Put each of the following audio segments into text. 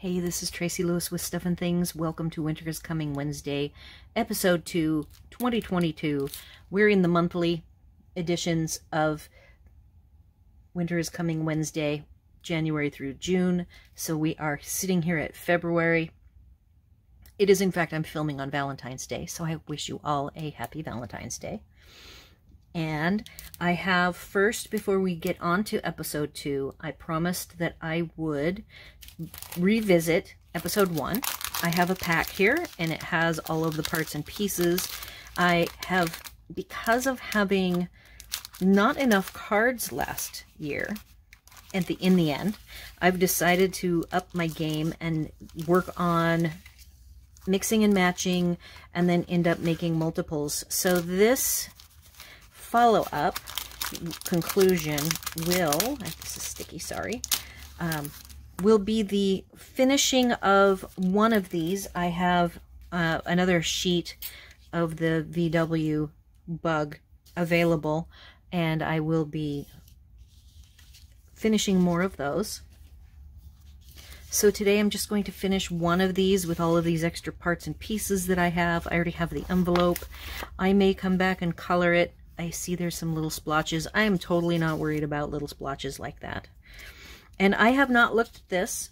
Hey, this is Tracy Lewis with Stuff and Things. Welcome to Winter is Coming Wednesday, episode 2, 2022. We're in the monthly editions of Winter is Coming Wednesday, January through June. So we are sitting here at February. It is, in fact, I'm filming on Valentine's Day, so I wish you all a happy Valentine's Day. And I have first, before we get on to episode 2, I promised that I would revisit episode 1. I have a pack here and it has all of the parts and pieces. I have, because of having not enough cards last year, in the end, I've decided to up my game and work on mixing and matching and then end up making multiples. So this follow-up conclusion this is sticky, sorry, will be the finishing of one of these. I have another sheet of the VW bug available, and I will be finishing more of those. So today I'm just going to finish one of these with all of these extra parts and pieces that I have. I already have the envelope. I may come back and color it. I see there's some little splotches. I am totally not worried about little splotches like that. And I have not looked at this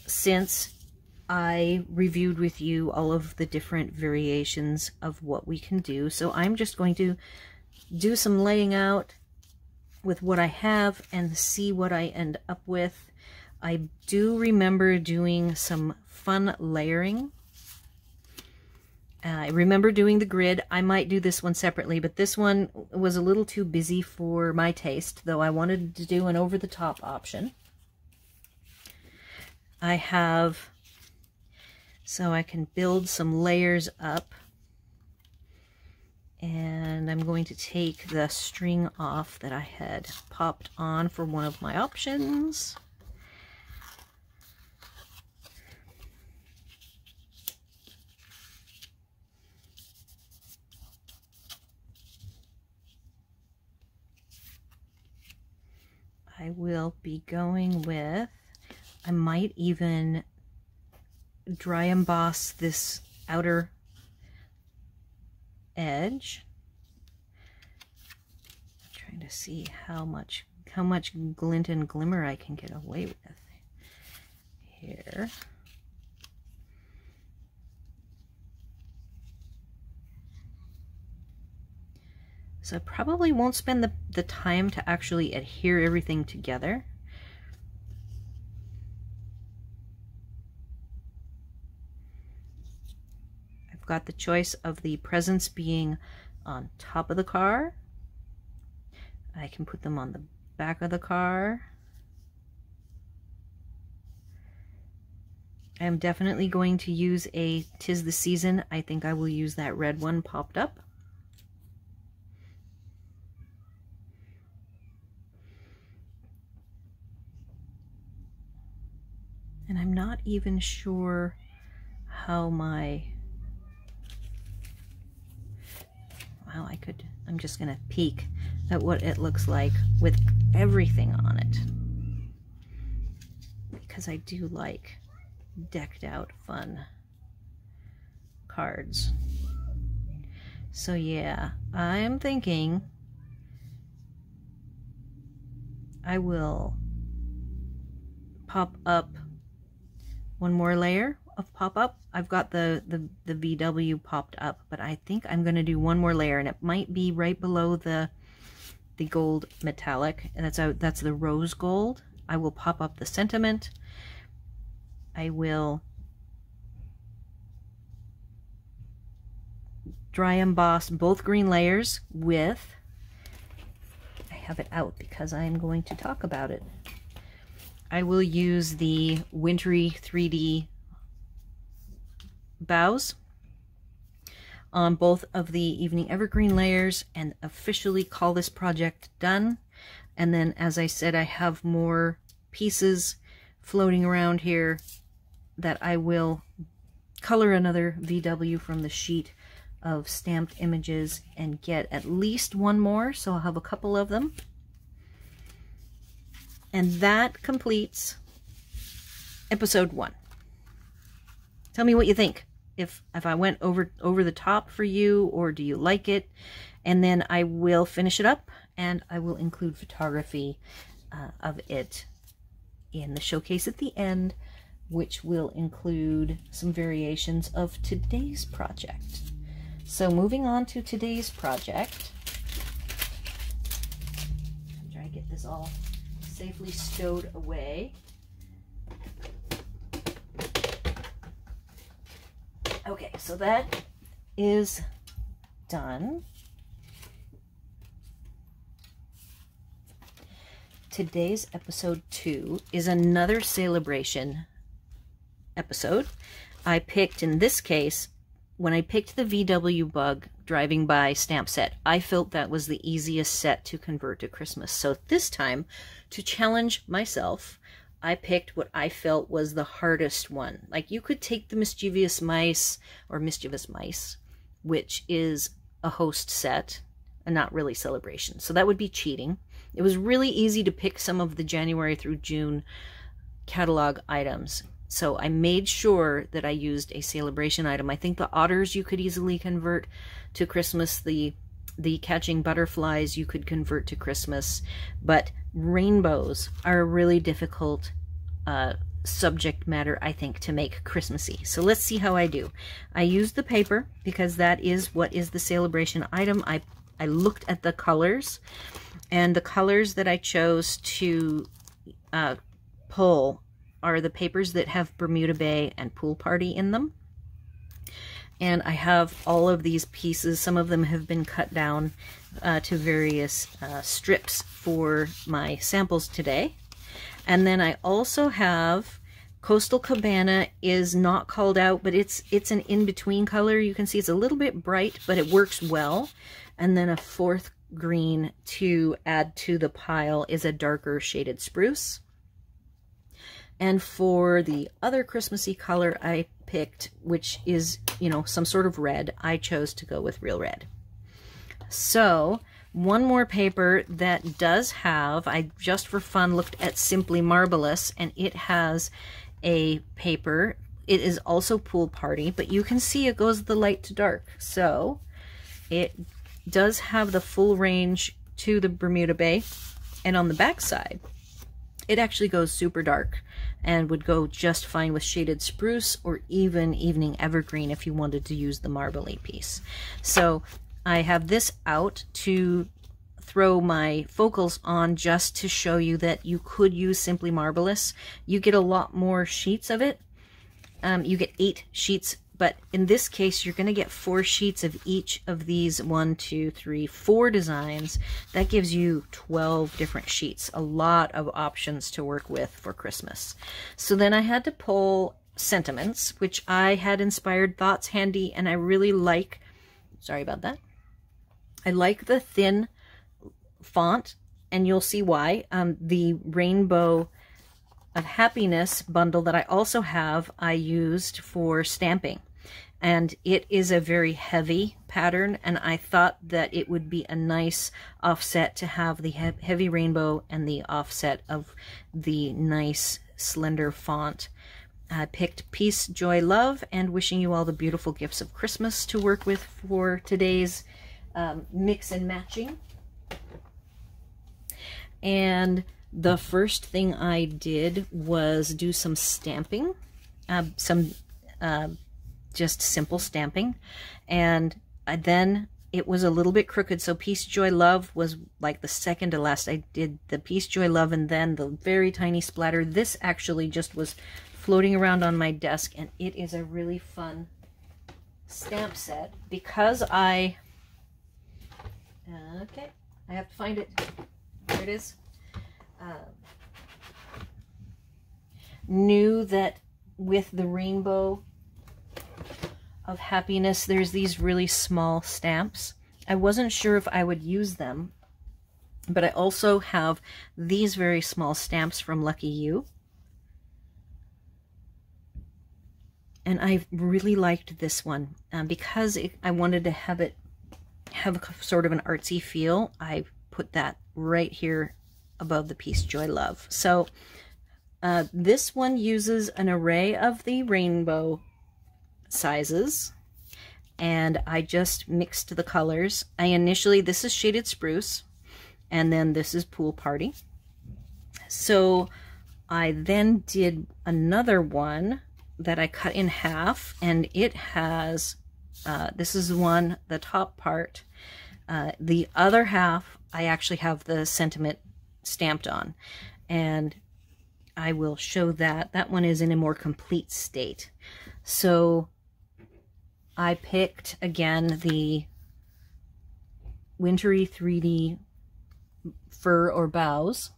since I reviewed with you all of the different variations of what we can do. So I'm just going to do some laying out with what I have and see what I end up with. I do remember doing some fun layering. I remember doing the grid. I might do this one separately, but this one was a little too busy for my taste, though I wanted to do an over-the-top option. I have, so I can build some layers up, and I'm going to take the string off that I had popped on for one of my options. I will be going with, I might even dry emboss this outer edge. I'm trying to see how much glint and glimmer I can get away with here. So I probably won't spend the time to actually adhere everything together. I've got the choice of the presents being on top of the car. I can put them on the back of the car. I am definitely going to use a 'Tis the Season. I think I will use that red one popped up. And I'm not even sure how I'm just gonna peek at what it looks like with everything on it, because I do like decked out fun cards. So yeah, I'm thinking I will pop up one more layer of pop-up. I've got the VW popped up, but I think I'm going to do one more layer, and it might be right below the gold metallic, and that's the rose gold. I will pop up the sentiment. I will dry emboss both green layers with, I have it out because I am going to talk about it. I will use the wintry 3D bows on both of the Evening Evergreen layers and officially call this project done. And then, as I said, I have more pieces floating around here that I will color another VW from the sheet of stamped images and get at least one more, so I'll have a couple of them. And that completes episode 1. Tell me what you think. If I went over the top for you, or do you like it? And then I will finish it up, and I will include photography of it in the showcase at the end, which will include some variations of today's project. So moving on to today's project. I'm trying to get this all safely stowed away. Okay, so that is done. Today's episode 2 is another sale-a-bration episode. I picked, in this case, when I picked the VW Bug Driving By stamp set, I felt that was the easiest set to convert to Christmas. So this time, to challenge myself, I picked what I felt was the hardest one. Like, you could take the Mischievous Mice, which is a host set, and not really celebration. So that would be cheating. It was really easy to pick some of the January through June catalog items. So I made sure that I used a sale-a-bration item. I think the otters you could easily convert to Christmas. The catching butterflies you could convert to Christmas. But rainbows are a really difficult subject matter, I think, to make Christmassy. So let's see how I do. I used the paper because that is what is the sale-a-bration item. I looked at the colors, and the colors that I chose to pull are the papers that have Bermuda Bay and Pool Party in them. And I have all of these pieces. Some of them have been cut down to various strips for my samples today. And then I also have Coastal Cabana is not called out, but it's an in-between color. You can see it's a little bit bright, but it works well. And then a fourth green to add to the pile is a darker shaded spruce. And for the other Christmassy color I picked, which is, you know, some sort of red, I chose to go with Real Red. So one more paper that does have, I just for fun looked at Simply Marbelous, and it has a paper. It is also Pool Party, but you can see it goes the light to dark. So it does have the full range to the Bermuda Bay, and on the back side it actually goes super dark and would go just fine with shaded spruce or even evening evergreen if you wanted to use the marbly piece. So I have this out to throw my focals on just to show you that you could use Simply Marbelous. You get a lot more sheets of it. You get 8 sheets, but in this case, you're going to get 4 sheets of each of these 4 designs. That gives you 12 different sheets, a lot of options to work with for Christmas. So then I had to pull Sentiments, which I had Inspired Thoughts handy, and I really like, sorry about that, I like the thin font, and you'll see why. The Rainbow of Happiness bundle that I also have, I used for stamping. And it is a very heavy pattern, and I thought that it would be a nice offset to have the heavy rainbow and the offset of the nice slender font. I picked Peace, Joy, Love, and Wishing You All the Beautiful Gifts of Christmas to work with for today's mix and matching. And the first thing I did was do some stamping, just simple stamping, and then it was a little bit crooked, so Peace, Joy, Love was like the second to last. I did the Peace, Joy, Love, and then the very tiny splatter. This actually just was floating around on my desk, and it is a really fun stamp set because I have to find it. There it is. Knew that with the Rainbow of Happiness, there's these really small stamps. I wasn't sure if I would use them, but I also have these very small stamps from Lucky You. And I really liked this one because I wanted to have it have a sort of an artsy feel. I put that right here above the Peace, Joy, Love. So this one uses an array of the Rainbow sizes, and I just mixed the colors. This is Shaded Spruce, and then this is Pool Party. So I then did another one that I cut in half, and it has, this is one, the top part. The other half, I actually have the sentiment stamped on, and I will show that. That one is in a more complete state. So I picked, again, the Wintry 3D Fur or Boughs,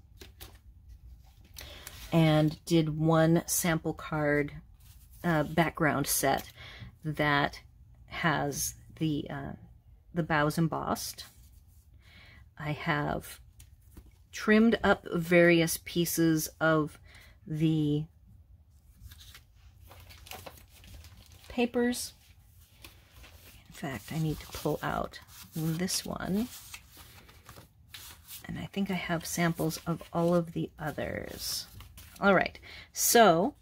and did one sample card background set that has the boughs embossed. I have trimmed up various pieces of the papers. In fact, I need to pull out this one, and I think I have samples of all of the others. All right, so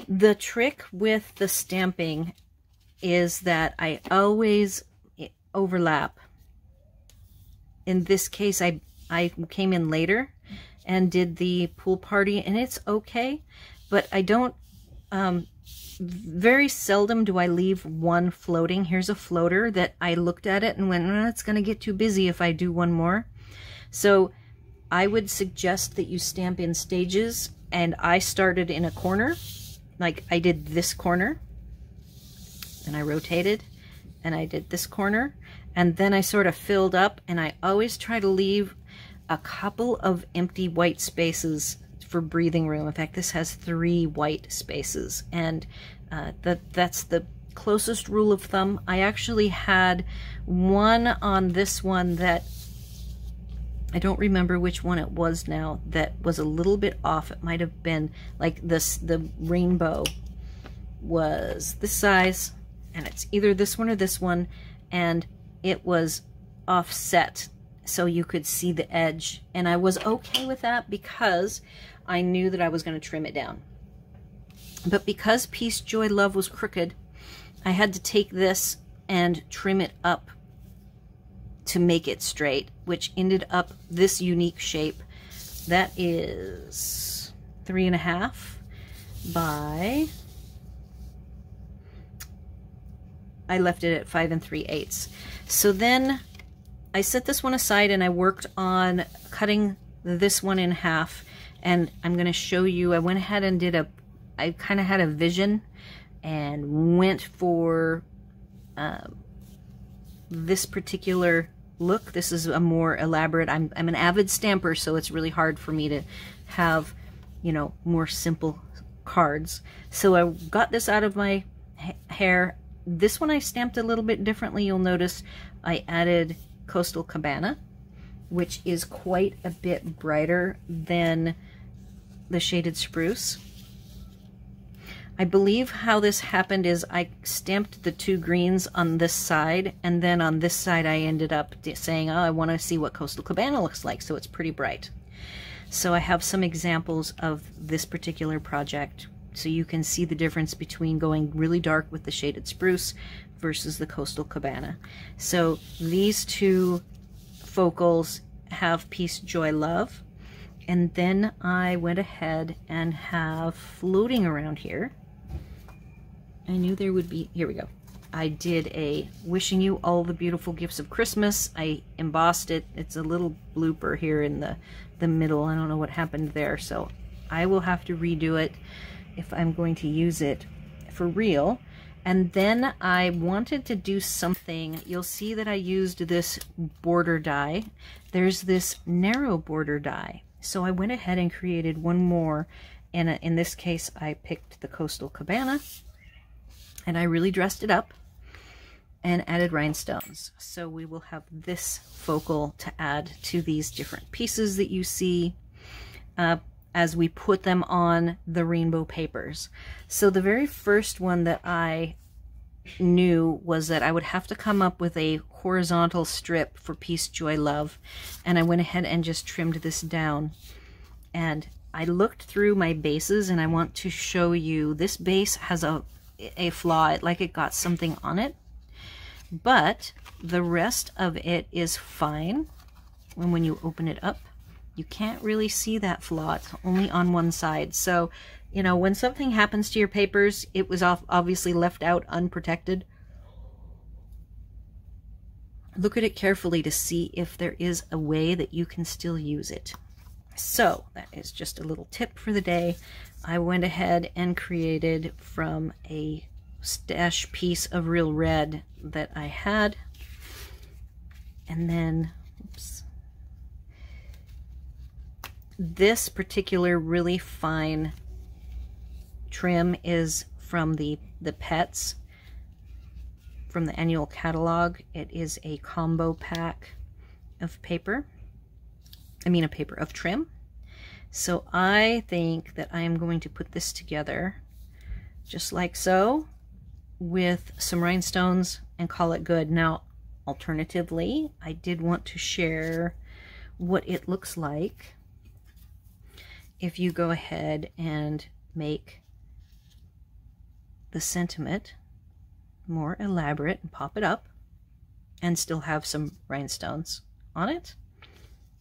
the trick with the stamping is that I always overlap. In this case, I came in later and did the Pool Party, and it's okay, but I don't, very seldom do I leave one floating. Here's a floater that I looked at it and went, it's going to get too busy if I do one more. So I would suggest that you stamp in stages, and I started in a corner, like I did this corner, and I rotated, and I did this corner, and then I sort of filled up, and I always try to leave a couple of empty white spaces for breathing room. In fact, this has 3 white spaces, and that's the closest rule of thumb. I actually had one on this one that I don't remember which one it was now, that was a little bit off. It might have been like this, the rainbow was this size, and it's either this one or this one, and it was offset so you could see the edge, and I was okay with that because I knew that I was going to trim it down. But because Peace, Joy, Love was crooked, I had to take this and trim it up to make it straight, which ended up this unique shape. That is 3.5 by, I left it at 5 3/8. So then I set this one aside and I worked on cutting this one in half, and I'm going to show you, I went ahead and did I kind of had a vision and went for this particular look. This is a more elaborate, I'm an avid stamper, so it's really hard for me to have, you know, more simple cards. So I got this out of my hair. This one I stamped a little bit differently. You'll notice I added Coastal Cabana, which is quite a bit brighter than the Shaded Spruce. I believe how this happened is I stamped the 2 greens on this side, and then on this side I ended up saying, oh, I want to see what Coastal Cabana looks like, so it's pretty bright. So I have some examples of this particular project, so you can see the difference between going really dark with the Shaded Spruce versus the Coastal Cabana. So these 2 focals have Peace, Joy, Love, and then I went ahead and have floating around here. I knew there would be, here we go. I did a Wishing You All the Beautiful Gifts of Christmas. I embossed it. It's a little blooper here in the middle. I don't know what happened there, so I will have to redo it if I'm going to use it for real. And then I wanted to do something. You'll see that I used this border die. There's this narrow border die. So I went ahead and created one more. And in this case, I picked the Coastal Cabana. And I really dressed it up and added rhinestones. So we will have this focal to add to these different pieces that you see as we put them on the rainbow papers. So the very first one that I knew was that I would have to come up with a horizontal strip for Peace, Joy, Love. And I went ahead and just trimmed this down. And I looked through my bases, and I want to show you this base has a a flaw, like it got something on it. But the rest of it is fine. And when you open it up, you can't really see that flaw. It's only on one side. So, you know, when something happens to your papers, it was obviously left out unprotected. Look at it carefully to see if there is a way that you can still use it. So that is just a little tip for the day. I went ahead and created from a stash piece of Real Red that I had. And then, oops, this particular really fine trim is from the Pets, from the annual catalog. It is a combo pack of paper. Of trim. So I think that I am going to put this together just like so with some rhinestones and call it good. Now, alternatively, I did want to share what it looks like if you go ahead and make the sentiment more elaborate and pop it up and still have some rhinestones on it.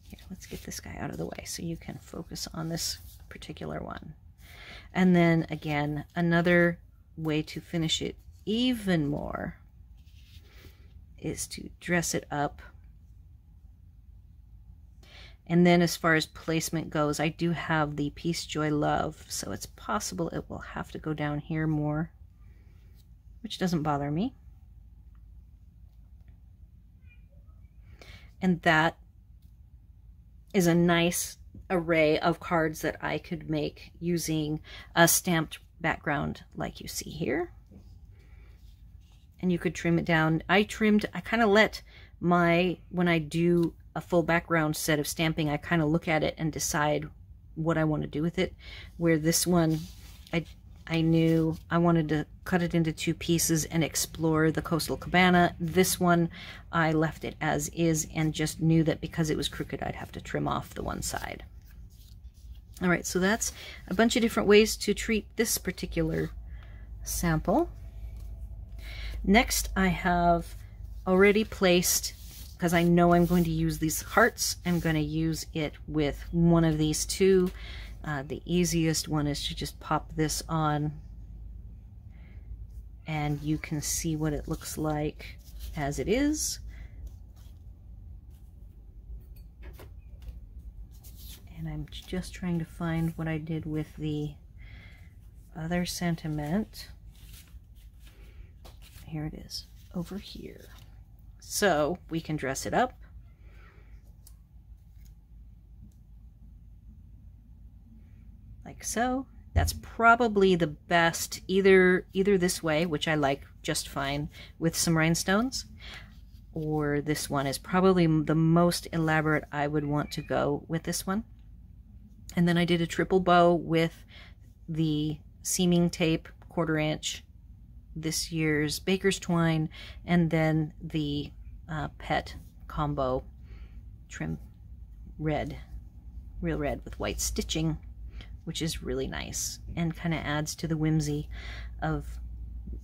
Here, let's get this guy out of the way so you can focus on this particular one. And then again, another way to finish it even more is to dress it up. And then as far as placement goes, I do have the Peace, Joy, Love, so it's possible it will have to go down here more, which doesn't bother me. And that is a nice array of cards that I could make using a stamped background like you see here. And you could trim it down. I kind of let when I do a full background set of stamping, I kind of look at it and decide what I want to do with it. Where this one, I knew I wanted to cut it into 2 pieces and explore the coastal cabana. This one, I left it as is and just knew that because it was crooked, I'd have to trim off the one side. All right, so that's a bunch of different ways to treat this particular sample. Next, I have already placed, because I know I'm going to use these hearts, I'm going to use it with one of these 2. The easiest one is to just pop this on and you can see what it looks like as it is. And I'm just trying to find what I did with the other sentiment. Here it is, over here. So we can dress it up. Like so. That's probably the best, either this way, which I like just fine with some rhinestones, or this one is probably the most elaborate I would want to go with this one. And then I did a triple bow with the seaming tape, 1/4 inch, this year's Baker's Twine, and then the Pet combo trim red, Real Red with white stitching, which is really nice and kind of adds to the whimsy of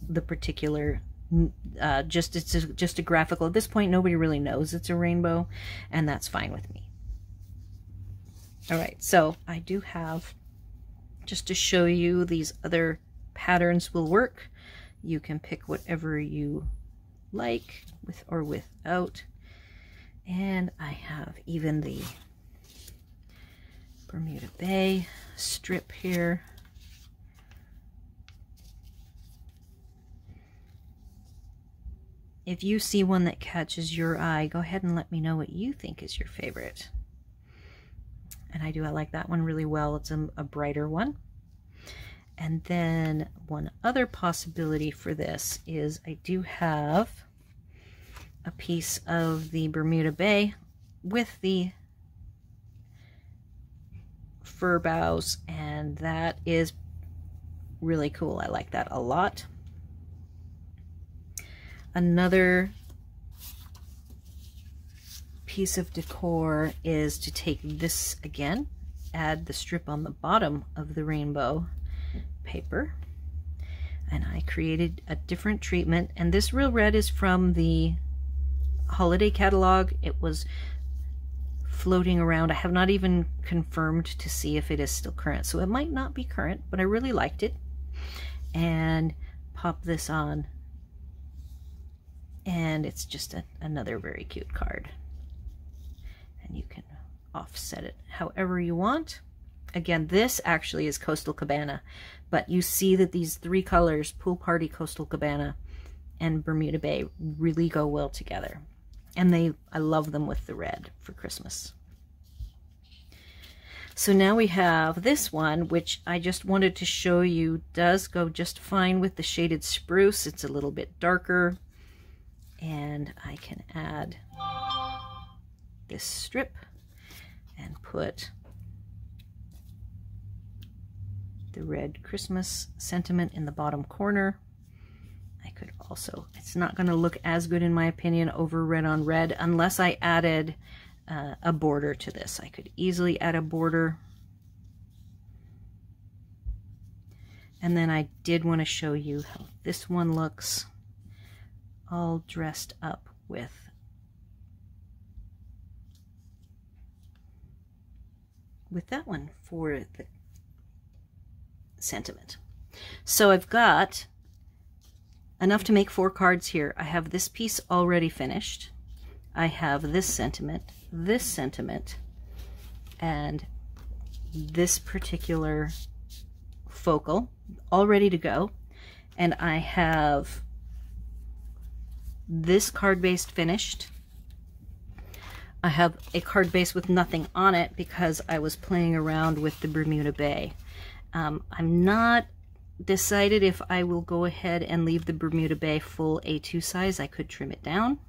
the particular, it's just a graphical. At this point, nobody really knows it's a rainbow, and that's fine with me. All right, so I do have, just to show you, these other patterns will work. You can pick whatever you like, with or without. And I have even the Bermuda Bay strip here. If you see one that catches your eye, go ahead and let me know what you think is your favorite. And I like that one really well. It's a brighter one. And then one other possibility for this is I do have a piece of the Bermuda Bay with the fir boughs, and that is really cool. I like that a lot. Another piece of decor is to take this again, add the strip on the bottom of the rainbow paper. And I created a different treatment, and this real red is from the holiday catalog. It was floating around. I have not even confirmed to see if it is still current, so it might not be current, but I really liked it. And pop this on, and it's just another very cute card. And you can offset it however you want. Again, this actually is Coastal Cabana, but you see that these three colors, Pool Party, Coastal Cabana, and Bermuda Bay, really go well together. And I love them with the red for Christmas. So now we have this one, which I just wanted to show you does go just fine with the shaded spruce. It's a little bit darker, and I can add this strip and put the red Christmas sentiment in the bottom corner. I could also, it's not going to look as good in my opinion over red on red unless I added a border to this. I could easily add a border. And then I did want to show you how this one looks all dressed up with that one for the sentiment. So I've got enough to make 4 cards here. I have this piece already finished. I have this sentiment, and this particular focal all ready to go. And I have this card base finished. I have a card base with nothing on it because I was playing around with the Bermuda Bay. I'm not decided if I will go ahead and leave the Bermuda Bay full A2 size. I could trim it down.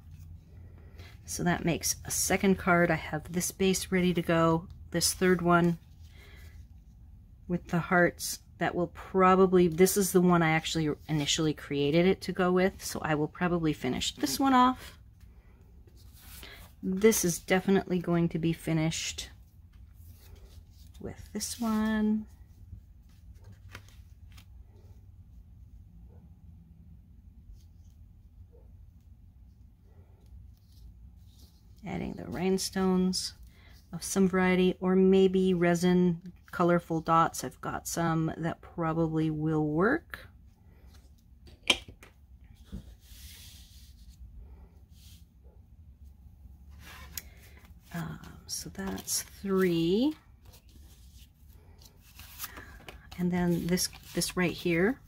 So that makes a second card. I have this base ready to go. This third one with the hearts, that will probably, this is the one I actually initially created it to go with, so I will probably finish this one off. This is definitely going to be finished with this one. Adding the rhinestones of some variety, or maybe resin colorful dots. I've got some that probably will work. So that's 3. And then this right here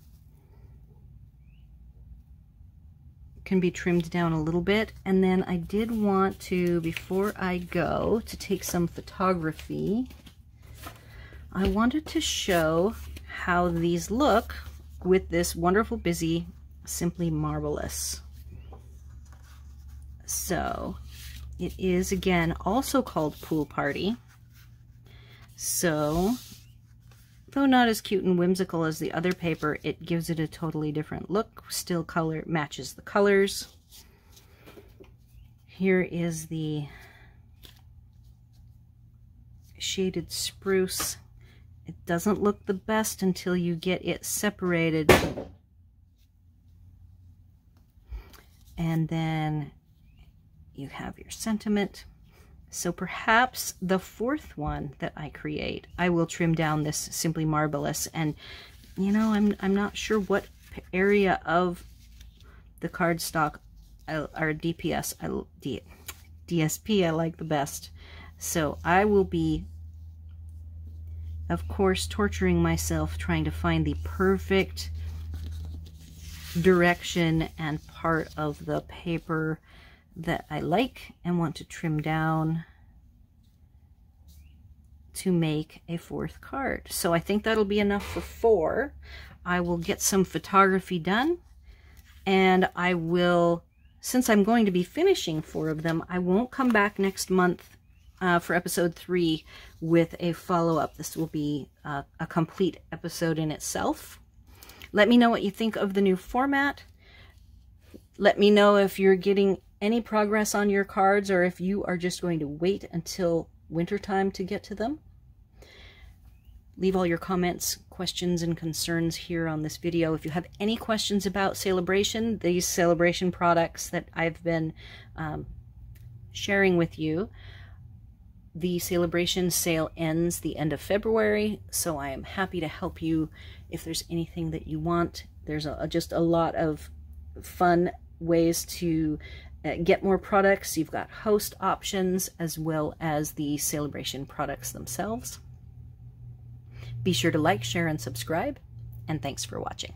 can be trimmed down a little bit. And then I did want to, before I go, to take some photography. I wanted to show how these look with this wonderful busy Simply Marbelous. So it is, again, also called Pool Party. So, though not as cute and whimsical as the other paper, it gives it a totally different look. Still color matches the colors. Here is the shaded spruce. It doesn't look the best until you get it separated. And then you have your sentiment. So perhaps the 4th one that I create, I will trim down this Simply Marbelous. And, you know, I'm not sure what area of the cardstock or DSP I like the best. So I will be, of course, torturing myself trying to find the perfect direction and part of the paper that I like and want to trim down to make a 4th card. So I think that'll be enough for 4. I will get some photography done, and I will, since I'm going to be finishing 4 of them, I won't come back next month for episode 3 with a follow-up. This will be a complete episode in itself. Let me know what you think of the new format. Let me know if you're getting any progress on your cards, or if you are just going to wait until wintertime to get to them. leave all your comments, questions, and concerns here on this video. If you have any questions about sale-a-bration, these sale-a-bration products that I've been sharing with you, the sale-a-bration sale ends the end of February, so I am happy to help you if there's anything that you want. There's just a lot of fun ways to get more products. You've got host options as well as the sale-a-bration products themselves. Be sure to like, share, and subscribe, and thanks for watching.